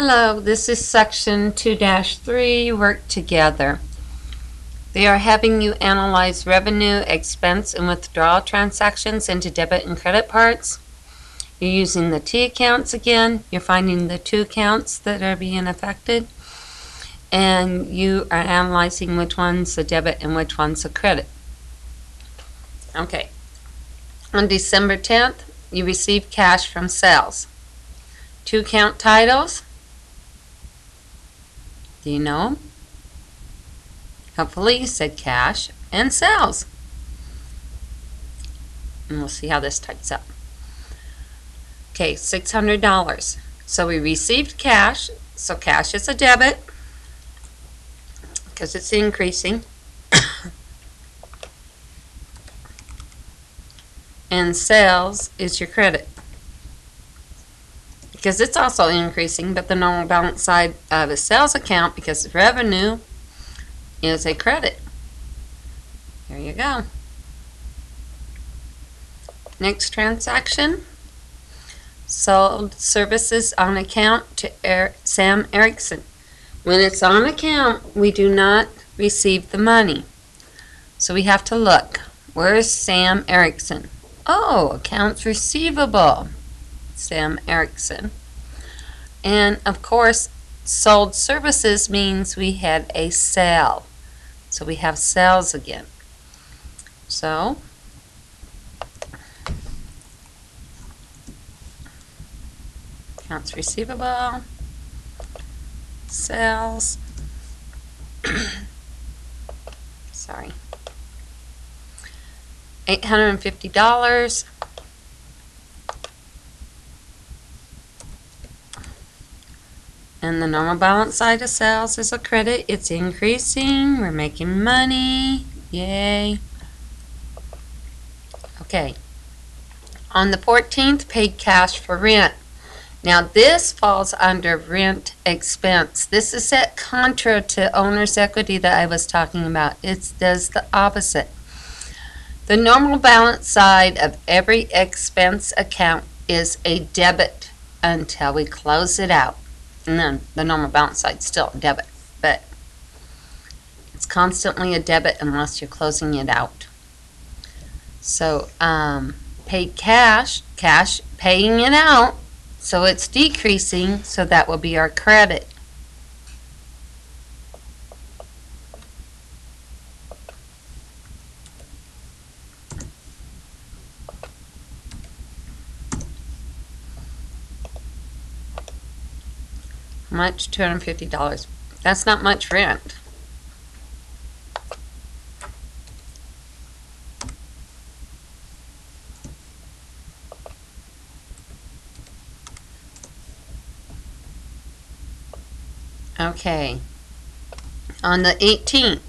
Hello, this is section 2-3, work together. They are having you analyze revenue, expense, and withdrawal transactions into debit and credit parts. You're using the T accounts again. You're finding the two accounts that are being affected. And you are analyzing which one's a debit and which one's a credit. Okay. On December 10th, you received cash from sales. Two account titles. Do you know them? Hopefully you said cash and sales. And we'll see how this types up. Okay, $600. So we received cash. So cash is a debit because it's increasing. And sales is your credit, because it's also increasing, but the normal balance side of a sales account, because revenue is a credit. There you go. Next transaction, sold services on account to Sam Erickson. When it's on account, we do not receive the money. So we have to look. Where's Sam Erickson? Oh, accounts receivable. Sam Erickson. And of course, sold services means we had a sale. So we have sales again. So accounts receivable, sales, sorry, $850. And the normal balance side of sales is a credit. It's increasing. We're making money. Yay. Okay. On the 14th, paid cash for rent. Now this falls under rent expense. This is that contra to owner's equity that I was talking about. It does the opposite. The normal balance side of every expense account is a debit until we close it out. And then the normal balance side is still a debit, but it's constantly a debit unless you're closing it out. So paid cash paying it out, so it's decreasing, so that will be our credit. Much? $250. That's not much rent. Okay. On the 18th,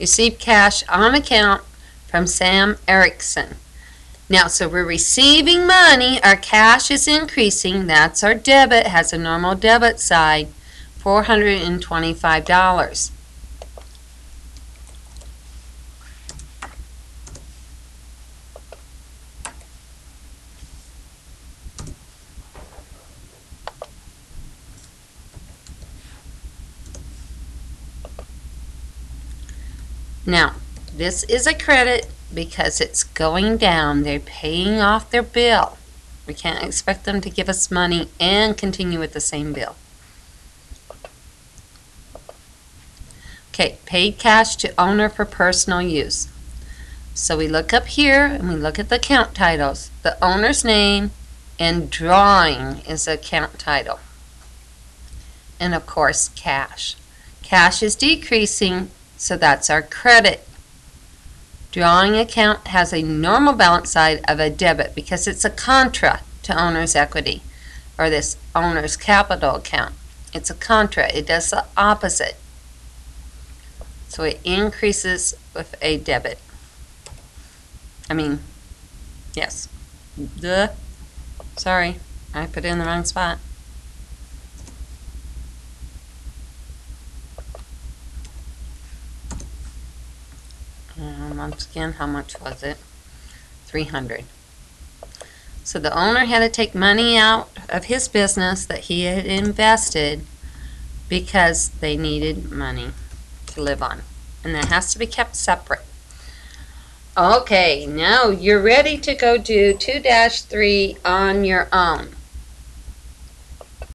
received cash on account from Sam Erickson. Now, so we're receiving money, our cash is increasing, that's our debit, has a normal debit side, $425. Now, this is a credit because it's going down. They're paying off their bill. We can't expect them to give us money and continue with the same bill. Okay, paid cash to owner for personal use. So we look up here and we look at the account titles. The owner's name and drawing is the account title. And of course, cash. Cash is decreasing, so that's our credit. Drawing account has a normal balance side of a debit because it's a contra to owner's equity, or this owner's capital account. It's a contra. It does the opposite. So it increases with a debit. Yes. Duh. Sorry, I put it in the wrong spot. Once again, how much was it? $300. So the owner had to take money out of his business that he had invested because they needed money to live on. And that has to be kept separate. Okay, now you're ready to go do 2-3 on your own.